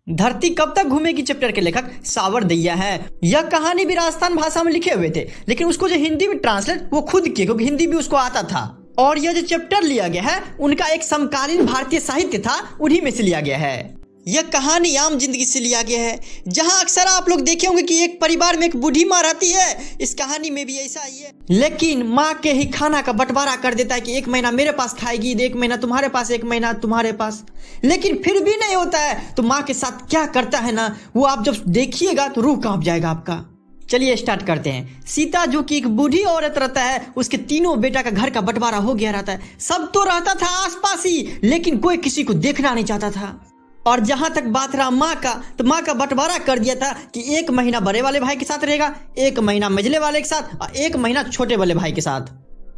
धरती कब तक घूमेगी चैप्टर के लेखक सावर दैया है। यह कहानी भी राजस्थान भाषा में लिखे हुए थे, लेकिन उसको जो हिंदी में ट्रांसलेट वो खुद किए, क्योंकि हिंदी भी उसको आता था। और यह जो चैप्टर लिया गया है उनका एक समकालीन भारतीय साहित्य था, उन्हीं में से लिया गया है। यह कहानी आम जिंदगी से लिया गया है, जहां अक्सर आप लोग देखे होंगे कि एक परिवार में एक बूढ़ी माँ रहती है। इस कहानी में भी ऐसा ही है, लेकिन माँ के ही खाना का बंटवारा कर देता है कि एक महीना मेरे पास खाएगी, एक महीना तुम्हारे पास, एक महीना तुम्हारे पास। लेकिन फिर भी नहीं होता है, तो माँ के साथ क्या करता है ना, वो आप जब देखिएगा तो रूह कांप जाएगा आपका। चलिए स्टार्ट करते हैं। सीता जो कि एक बूढ़ी औरत रहता है, उसके तीनों बेटा का घर का बंटवारा हो गया रहता है। सब तो रहता था आसपास ही, लेकिन कोई किसी को देखना नहीं चाहता था। और जहां तक बात रहा माँ का, तो माँ का बंटवारा कर दिया था कि एक महीना बड़े वाले भाई के साथ रहेगा, एक महीना मझले वाले के साथ और एक महीना छोटे वाले भाई के साथ।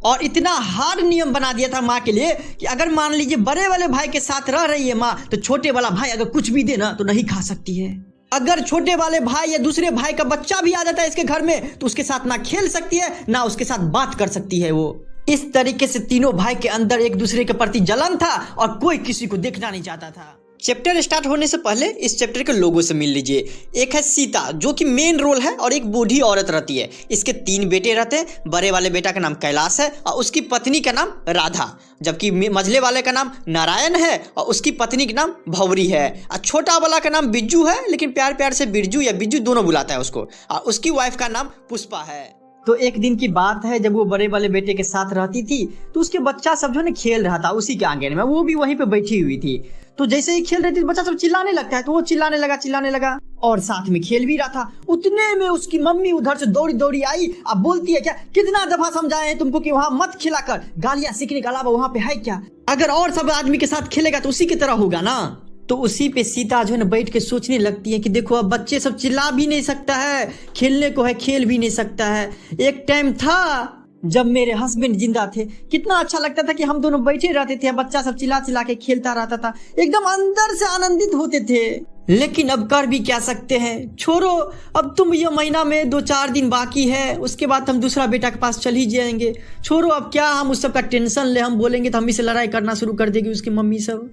और इतना हार्ड नियम बना दिया था माँ के लिए कि अगर मान लीजिए बड़े वाले भाई के साथ रह रही है माँ, तो छोटे वाला भाई अगर कुछ भी दे ना तो नहीं खा सकती है। अगर छोटे वाले भाई या दूसरे भाई का बच्चा भी आ जाता है इसके घर में, तो उसके साथ ना खेल सकती है ना उसके साथ बात कर सकती है। वो इस तरीके से तीनों भाई के अंदर एक दूसरे के प्रति जलन था और कोई किसी को देखना नहीं चाहता था। चैप्टर स्टार्ट होने से पहले इस चैप्टर के लोगों से मिल लीजिए। एक है सीता जो कि मेन रोल है और एक बूढ़ी औरत रहती है। इसके 3 बेटे रहते हैं। बड़े वाले बेटा का नाम कैलाश है और उसकी पत्नी का नाम राधा, जबकि मझले वाले का नाम नारायण है और उसकी पत्नी का नाम भौरी है। और छोटा वाला का नाम बिज्जू है, लेकिन प्यार प्यार से बिरजू या बिज्जू दोनों बुलाता है उसको। और उसकी वाइफ का नाम पुष्पा है। तो एक दिन की बात है, जब वो बड़े वाले बेटे के साथ रहती थी, तो उसके बच्चा सब जो है खेल रहा था उसी के आंगन में, वो भी वहीं पे बैठी हुई थी। तो जैसे ही खेल रही थी बच्चा सब चिल्लाने लगता है, तो वो चिल्लाने लगा और साथ में खेल भी रहा था। उतने में उसकी मम्मी उधर से दौड़ी दौड़ी आई। अब बोलती है, क्या कितना दफा समझाए हैं तुमको कि वहां मत खिलाकर, गालियां सीखने के अलावा वहां पे है क्या? अगर और सब आदमी के साथ खेलेगा तो उसी की तरह होगा ना। तो उसी पे सीता जो है ना बैठ के सोचने लगती है कि देखो अब बच्चे सब चिल्ला भी नहीं सकता है, खेलने को है खेल भी नहीं सकता है। एक टाइम था जब मेरे हस्बैंड जिंदा थे, कितना अच्छा लगता था कि हम दोनों बैठे रहते थे, बच्चा सब चिल्ला चिल्ला के खेलता रहता था, एकदम अंदर से आनंदित होते थे। लेकिन अब कर भी क्या सकते हैं, छोड़ो। अब तुम ये महीना में 2-4 दिन बाकी है, उसके बाद हम दूसरा बेटा के पास चल ही जाएंगे। छोड़ो, अब क्या हम उस सब का टेंशन ले, हम बोलेंगे तो हम से लड़ाई करना शुरू कर देगी उसकी मम्मी सब।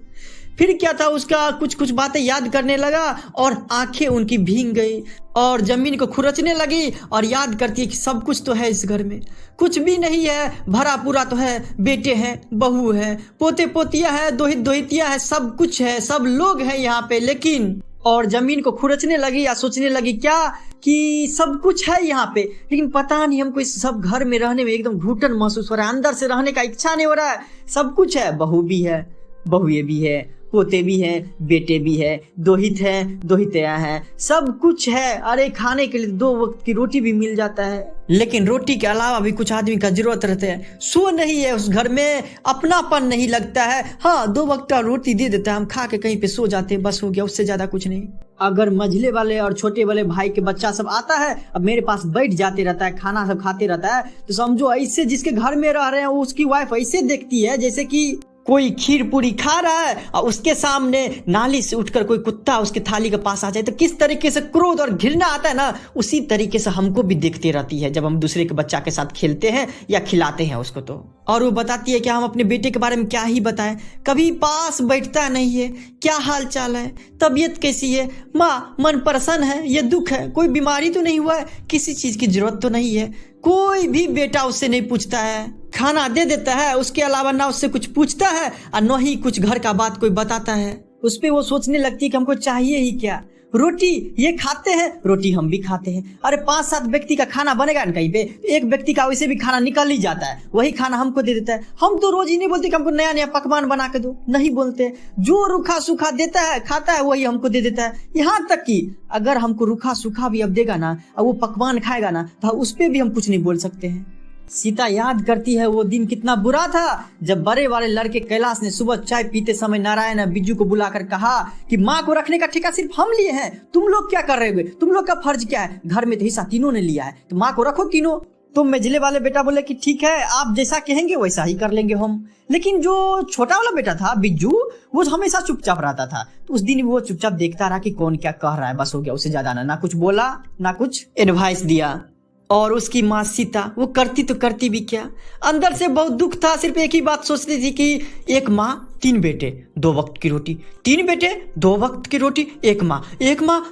फिर क्या था, उसका कुछ बातें याद करने लगा और आंखें उनकी भीग गई और जमीन को खुरचने लगी और याद करती है कि सब कुछ तो है इस घर में, कुछ भी नहीं है, भरा पूरा तो है, बेटे हैं, बहू है, पोते पोतियां है, दोहित दोहितियां है, सब कुछ है, सब लोग हैं यहाँ पे। लेकिन और जमीन को खुरचने लगी या सोचने लगी क्या कि सब कुछ है यहाँ पे, लेकिन पता नहीं हमको इस सब घर में रहने में एकदम घुटन महसूस हो रहा है, अंदर से रहने का इच्छा नहीं हो रहा है। सब कुछ है, बहू भी है, बहुए भी है, पोते भी हैं, बेटे भी है, दोहित है, दोहितियां हैं, सब कुछ है। अरे खाने के लिए 2 वक्त की रोटी भी मिल जाता है, लेकिन रोटी के अलावा भी कुछ आदमी का जरूरत रहता है। सो नहीं है उस घर में, अपनापन नहीं लगता है। हाँ, 2 वक्त का रोटी दे देता है, हम खा के कहीं पे सो जाते हैं, बस हो गया, उससे ज्यादा कुछ नहीं। अगर मझले वाले और छोटे वाले भाई के बच्चा सब आता है, अब मेरे पास बैठ जाते रहता है, खाना सब खाते रहता है, तो समझो ऐसे जिसके घर में रह रहे हैं उसकी वाइफ ऐसे देखती है जैसे कि कोई खीर पूरी खा रहा है और उसके सामने नाली से उठकर कोई कुत्ता उसके थाली के पास आ जाए तो किस तरीके से क्रोध और घृणा आता है ना, उसी तरीके से हमको भी देखती रहती है जब हम दूसरे के बच्चा के साथ खेलते हैं या खिलाते हैं उसको। तो और वो बताती है कि हम अपने बेटे के बारे में क्या ही बताएं, कभी पास बैठता नहीं है, क्या हाल चाल है, तबीयत कैसी है, माँ मन प्रसन्न है, ये दुख है, कोई बीमारी तो नहीं हुआ है, किसी चीज की जरूरत तो नहीं है। कोई भी बेटा उससे नहीं पूछता है, खाना दे देता है, उसके अलावा ना उससे कुछ पूछता है और न ही कुछ घर का बात कोई बताता है। उस पे वो सोचने लगती है कि हमको चाहिए ही क्या, रोटी ये खाते हैं, रोटी हम भी खाते हैं। अरे 5-7 व्यक्ति का खाना बनेगा ना कहीं पे, एक व्यक्ति का वैसे भी खाना निकल ही जाता है, वही खाना हमको दे देता है। हम तो रोज ही नहीं बोलते कि हमको नया नया पकवान बना के दो, नहीं बोलते। जो रूखा सूखा देता है खाता है वही हमको दे देता है। यहाँ तक कि अगर हमको रूखा सूखा भी अब देगा ना और वो पकवान खाएगा ना, तो उस पर भी हम कुछ नहीं बोल सकते हैं। सीता याद करती है वो दिन कितना बुरा था जब बड़े वाले लड़के कैलाश ने सुबह चाय पीते समय नारायण और बिज्जू को बुलाकर कहा कि माँ को रखने का ठेका सिर्फ हम लिए हैं, तुम लोग क्या कर रहे हो, तुम लोग का फर्ज क्या है, घर में तो हिस्सा तीनों ने लिया है, तो माँ को रखो तीनों। तो मझले वाले बेटा बोले कि ठीक है, आप जैसा कहेंगे वैसा ही कर लेंगे हम। लेकिन जो छोटा वाला बेटा था बिज्जू, वो हमेशा चुपचाप रहता था। तो उस दिन वो चुपचाप देखता रहा कि कौन क्या कह रहा है, बस हो गया, उससे ज्यादा ना कुछ बोला ना कुछ एडवाइस दिया। और उसकी माँ सीता वो करती तो करती भी क्या, अंदर से बहुत दुख था। सिर्फ एक ही बात सोचती थी कि एक माँ 3 बेटे 2 वक्त की रोटी, 3 बेटे 2 वक्त की रोटी, एक माँ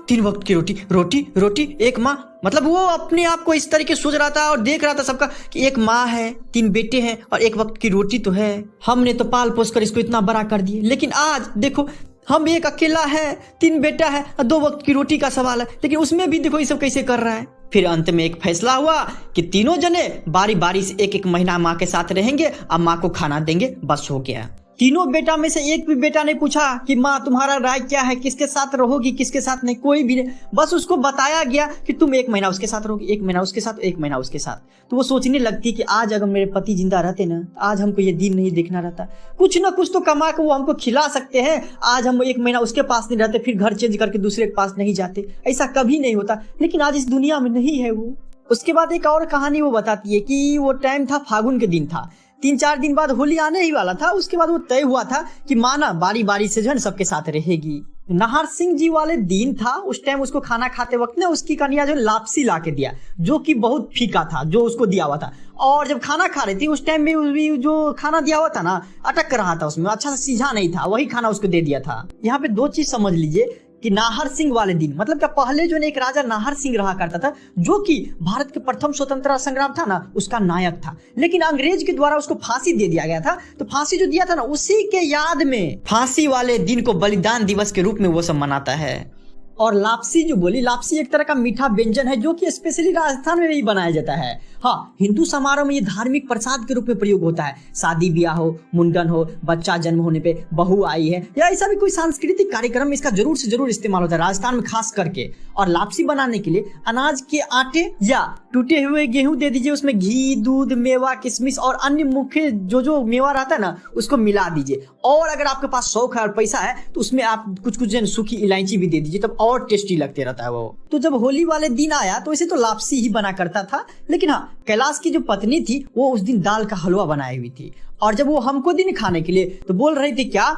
3 वक्त की रोटी, रोटी रोटी एक माँ। मतलब वो अपने आप को इस तरीके सोच रहा था और देख रहा था सबका कि एक माँ है, 3 बेटे हैं और 1 वक्त की रोटी तो है। हमने तो पाल पोस कर इसको इतना बड़ा कर दिए, लेकिन आज देखो हम एक अकेला है, 3 बेटा है और 2 वक्त की रोटी का सवाल है, लेकिन उसमें भी देखो ये सब कैसे कर रहा है। फिर अंत में एक फैसला हुआ कि तीनों जने बारी बारी से 1-1 महीना माँ के साथ रहेंगे और माँ को खाना देंगे, बस हो गया। तीनों बेटा में से एक भी बेटा ने पूछा कि माँ तुम्हारा राय क्या है, किसके साथ रहोगी किसके साथ नहीं, कोई भी नहीं। बस उसको बताया गया कि तुम 1 महीना उसके साथ रहोगी, 1 महीना उसके साथ, 1 महीना उसके साथ। तो वो सोचने लगती कि आज अगर मेरे पति जिंदा रहते ना, आज हमको ये दिन नहीं देखना रहता, कुछ ना कुछ तो कमा के वो हमको खिला सकते हैं। आज हम 1 महीना उसके पास नहीं रहते, फिर घर चेंज करके दूसरे के पास नहीं जाते, ऐसा कभी नहीं होता। लेकिन आज इस दुनिया में नहीं है वो। उसके बाद एक और कहानी वो बताती है कि वो टाइम था, फागुन के दिन था, 3-4 दिन बाद होली आने ही वाला था। उसके बाद वो तय हुआ था कि माँ ना बारी बारी से जो है सबके साथ रहेगी। नाहर सिंह जी वाले दिन था, उस टाइम उसको खाना खाते वक्त ना उसकी कन्या जो लापसी ला के दिया, जो कि बहुत फीका था जो उसको दिया हुआ था। और जब खाना खा रही थी उस टाइम में जो खाना दिया हुआ था ना अटक रहा था, उसमें अच्छा से सीझा नहीं था, वही खाना उसको दे दिया था। यहाँ पे 2 चीज समझ लीजिए कि नाहर सिंह वाले दिन मतलब क्या, पहले जो एक राजा नाहर सिंह रहा करता था, जो कि भारत के प्रथम स्वतंत्रता संग्राम था ना उसका नायक था, लेकिन अंग्रेज के द्वारा उसको फांसी दे दिया गया था। तो फांसी जो दिया था ना उसी के याद में फांसी वाले दिन को बलिदान दिवस के रूप में वो सब मनाता है। और लापसी जो बोली, लापसी एक तरह का मीठा व्यंजन है जो कि स्पेशली राजस्थान में भी बनाया जाता है। हाँ, हिंदू समारोह में ये धार्मिक प्रसाद के रूप में प्रयोग होता है। शादी ब्याह हो, मुंडन हो, बच्चा जन्म होने पे, बहू आई है या ऐसा भी कोई सांस्कृतिक कार्यक्रम में इसका जरूर से जरूर इस्तेमाल होता है, राजस्थान में खास करके। और लापसी बनाने के लिए अनाज के आटे या टूटे हुए गेहूं दे दीजिए, उसमें घी, दूध, मेवा, किशमिश और अन्य मुख्य जो मेवा रहता है ना उसको मिला दीजिए। और अगर आपके पास शौक है और पैसा है तो उसमें आप कुछ सूखी इलायची भी दे दीजिए, तब और टेस्टी लगते रहता है वो। तो जब होली वाले दिन आया तो इसे तो लापसी ही बना करता था, लेकिन हाँ कैलाश की जो पत्नी थी वो उस दिन दाल का हलवा बनाई हुई थी। और जब वो हमको दिन खाने के लिए तो बोल रही थी क्या,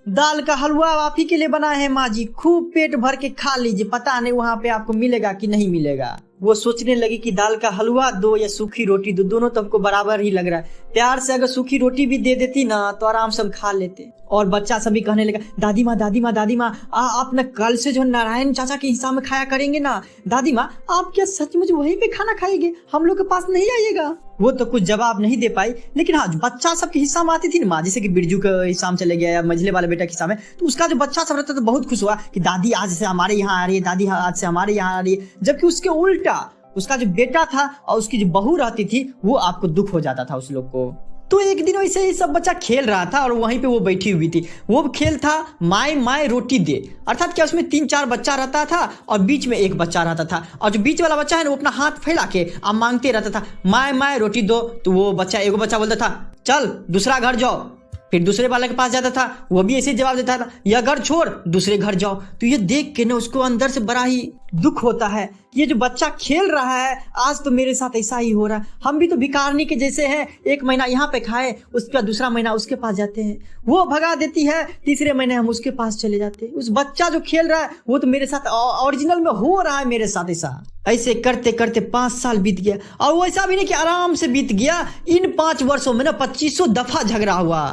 दाल का हलवा आप ही के लिए बना है माँ जी, खूब पेट भर के खा लीजिए, पता नहीं वहां पे आपको मिलेगा कि नहीं मिलेगा। वो सोचने लगी कि दाल का हलवा दो या सूखी रोटी दो, दोनों तो हमको बराबर ही लग रहा है। प्यार से अगर सूखी रोटी भी दे देती ना तो आराम से हम खा लेते। और बच्चा सभी कहने लगा, दादी माँ दादी माँ दादी माँ, आप ना कल से जो नारायण चाचा के हिस्सा में खाया करेंगे ना, दादी माँ आप क्या सचमुच वहीं पे खाना खाएंगे, हम लोग के पास नहीं आइएगा। वो तो कुछ जवाब नहीं दे पाई, लेकिन हाँ बच्चा सबके हिस्सा में आती थी ना माँ, जैसे कि बिरजू के हिस्सा में चले गया या मझले वाले बेटा के हिस्सा में, तो उसका जो बच्चा सब रहता तो बहुत खुश हुआ कि दादी आज से हमारे यहाँ आ रही है, दादी आज से हमारे यहाँ आ रही है। जबकि उसके उल्टा उसका जो बेटा था और उसकी जो बहू रहती थी वो आपको दुख हो जाता था उस लोग को। तो एक दिन वैसे ही सब बच्चा खेल रहा था और वहीं पे वो बैठी हुई थी। वो खेल था माय माय रोटी दे, अर्थात क्या उसमें 3-4 बच्चा रहता था और बीच में एक बच्चा रहता था, और जो बीच वाला बच्चा है ना वो अपना हाथ फैला के आप मांगते रहता था माय माय रोटी दो। तो वो बच्चा एगो बच्चा बोलता था चल दूसरा घर जाओ, फिर दूसरे वाले के पास जाता था, वो भी ऐसे जवाब देता था यह घर छोड़ दूसरे घर जाओ। तो ये देख के ना उसको अंदर से बड़ा ही दुख होता है कि ये जो बच्चा खेल रहा है आज तो मेरे साथ ऐसा ही हो रहा है, हम भी तो भिखारनी के जैसे हैं, 1 महीना यहाँ पे खाए उसका दूसरा महीना उसके पास जाते हैं, वो भगा देती है, तीसरे महीने हम उसके पास चले जाते हैं। उस बच्चा जो खेल रहा है वो तो मेरे साथ ओरिजिनल में हो रहा है मेरे साथ ऐसा। ऐसे करते करते 5 साल बीत गया, और वो ऐसा भी नहीं कि आराम से बीत गया, इन 5 वर्षों में ना 2500 दफा झगड़ा हुआ।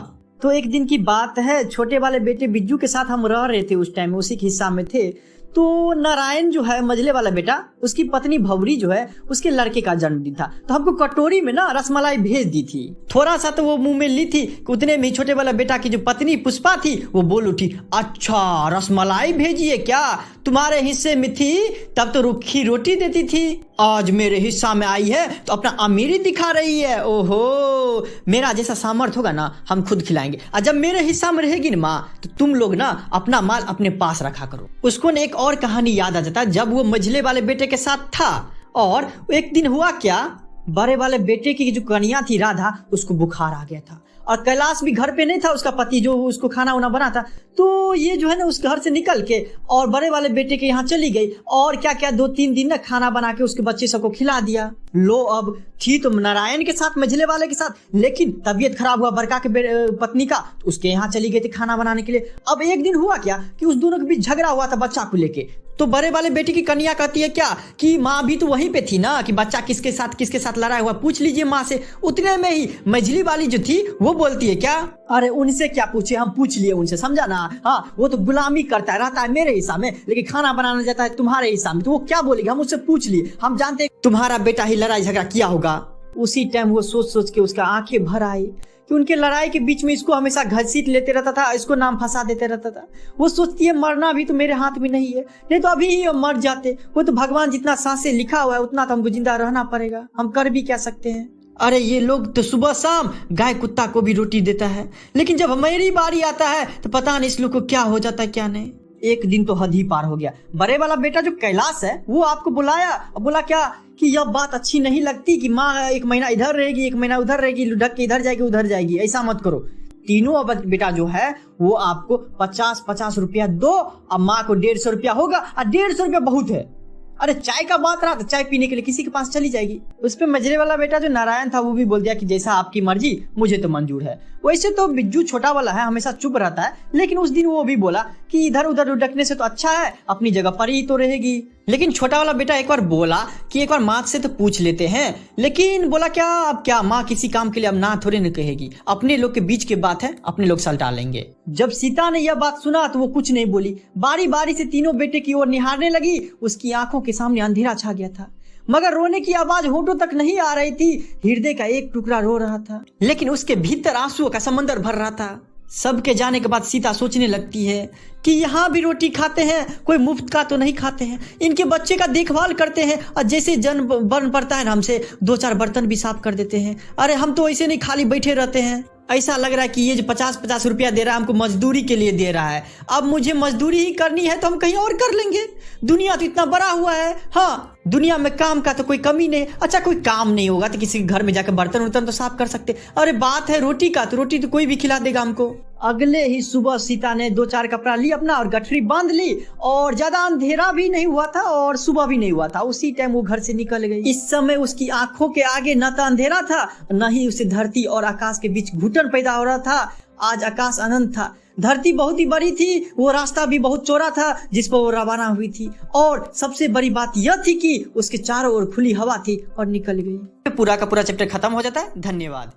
तो एक दिन की बात है, छोटे वाले बेटे बिज्जू के साथ हम रह रहे थे, उस टाइम उसी के हिस्सा में थे। तो नारायण जो है मझले वाला बेटा, उसकी पत्नी भवरी जो है उसके लड़के का जन्मदिन था, तो हमको कटोरी में ना रसमलाई भेज दी थी। थोड़ा सा तो वो मुंह में ली थी, उतने में छोटे वाला बेटा की जो पत्नी पुष्पा थी वो बोल उठी, अच्छा रसमलाई भेजी है क्या, तुम्हारे हिस्से में थी तब तो रूखी रोटी देती थी, आज मेरे हिस्सा में आई है तो अपना अमीरी दिखा रही है। ओहो, मेरा जैसा सामर्थ्य होगा ना हम खुद खिलाएंगे, और जब मेरे हिस्सा में रहेगी ना माँ तो तुम लोग ना अपना माल अपने पास रखा करो। उसको ने एक और कहानी याद आ जाता, जब वो मझले वाले बेटे के साथ था और एक दिन हुआ क्या, बड़े वाले बेटे की जो कन्या थी राधा उसको बुखार आ गया था, और कैलाश भी घर पे नहीं था, उसका पति जो उसको खाना वाना बनाता। तो ये जो है ना उस घर से निकल के और बड़े वाले बेटे के यहाँ चली गई, और क्या क्या 2-3 दिन ना खाना बना के उसके बच्चे सबको खिला दिया। लो अब थी तो नारायण के साथ मझले वाले के साथ, लेकिन तबीयत खराब हुआ बरका के पत्नी का, तो उसके यहाँ चली गई थी खाना बनाने के लिए। अब एक दिन हुआ क्या कि उस दोनों के बीच झगड़ा हुआ था बच्चा को लेके, तो बड़े वाले बेटे की कन्या कहती है क्या कि माँ भी तो वहीं पे थी ना, कि बच्चा किसके साथ लड़ा हुआ, पूछ लीजिए माँ से। उतने में ही मझली वाली जो थी वो बोलती है क्या, अरे उनसे क्या पूछे, हम पूछ लिए उनसे, समझा ना। हाँ, वो तो गुलामी करता है, रहता है मेरे हिस्सा में, लेकिन खाना बनाना जाता है तुम्हारे हिस्सा में, तो वो क्या बोलेगा, हम उससे पूछ लिए, हम जानते तुम्हारा बेटा ही लड़ाई झगड़ा किया होगा। उसी टाइम वो सोच के उसका आंखें भर आई कि उनके लड़ाई के बीच में इसको हमेशा घसीट लेते रहता था, इसको नाम फंसा देते रहता था। वो सोचती है मरना भी तो मेरे हाथ में नहीं है, नहीं तो अभी ही मर जाते। वो तो भगवान जितना सांसें लिखा हुआ है उतना तो हमको जिंदा रहना पड़ेगा, हम कर भी क्या सकते हैं। अरे ये लोग तो सुबह शाम गाय कुत्ता को भी रोटी देता है, लेकिन जब मेरी बारी आता है तो पता नहीं इस लोग को क्या हो जाता है क्या नहीं। एक दिन तो हद ही पार हो गया। बड़े वाला बेटा जो कैलाश है वो आपको बुलाया और बोला क्या कि यह बात अच्छी नहीं लगती कि माँ 1 महीना इधर रहेगी 1 महीना उधर रहेगी, लुढ़क के इधर जाएगी उधर जाएगी, ऐसा मत करो। तीनों अब बेटा जो है वो आपको 50-50 रुपया दो, अब माँ को 150 रुपया होगा, और 150 रुपया बहुत है। अरे चाय का बात रहा तो चाय पीने के लिए किसी के पास चली जाएगी। उस पे मजरे वाला बेटा जो नारायण था वो भी बोल दिया कि जैसा आपकी मर्जी, मुझे तो मंजूर है। वैसे तो बिज्जू छोटा वाला है, हमेशा चुप रहता है, लेकिन उस दिन वो भी बोला कि इधर उधर उड़कने से तो अच्छा है, अपनी जगह पर ही तो रहेगी। लेकिन छोटा वाला बेटा एक बार बोला कि एक बार माँ से तो पूछ लेते हैं, लेकिन बोला क्या अब क्या माँ किसी काम के लिए अब ना थोड़े न कहेगी, अपने लोग के बीच की बात है, अपने लोग सलटा लेंगे। जब सीता ने यह बात सुना तो वो कुछ नहीं बोली, बारी बारी से तीनों बेटे की ओर निहारने लगी। उसकी आंखों के सामने अंधेरा छा गया था, मगर रोने की आवाज होठों तक नहीं आ रही थी। हृदय का एक टुकड़ा रो रहा था, लेकिन उसके भीतर आंसुओं का समंदर भर रहा था। सबके जाने के बाद सीता सोचने लगती है कि यहाँ भी रोटी खाते हैं, कोई मुफ्त का तो नहीं खाते हैं, इनके बच्चे का देखभाल करते हैं, और जैसे जन्म बन पड़ता है हमसे 2-4 बर्तन भी साफ कर देते हैं। अरे हम तो ऐसे नहीं खाली बैठे रहते हैं। ऐसा लग रहा है कि ये जो 50-50 रुपया दे रहा है हमको मजदूरी के लिए दे रहा है, अब मुझे मजदूरी ही करनी है तो हम कहीं और कर लेंगे। दुनिया तो इतना बड़ा हुआ है, हाँ दुनिया में काम का तो कोई कमी नहीं। अच्छा कोई काम नहीं होगा तो किसी के घर में जाकर बर्तन वर्तन तो साफ कर सकते। अरे बात है रोटी का, तो रोटी तो कोई भी खिला देगा हमको। अगले ही सुबह सीता ने 2-4 कपड़ा ली अपना और गठरी बांध ली, और ज्यादा अंधेरा भी नहीं हुआ था और सुबह भी नहीं हुआ था। उसी टाइम वो घर से निकल गई। इस समय उसकी आंखों के आगे न तो अंधेरा था, न ही उसे धरती और आकाश के बीच घुटन पैदा हो रहा था। आज आकाश अनंत था, धरती बहुत ही बड़ी थी, वो रास्ता भी बहुत चौड़ा था जिस पर वो रवाना हुई थी, और सबसे बड़ी बात यह थी कि उसके चारों ओर खुली हवा थी और निकल गई। पूरा का पूरा चैप्टर खत्म हो जाता है। धन्यवाद।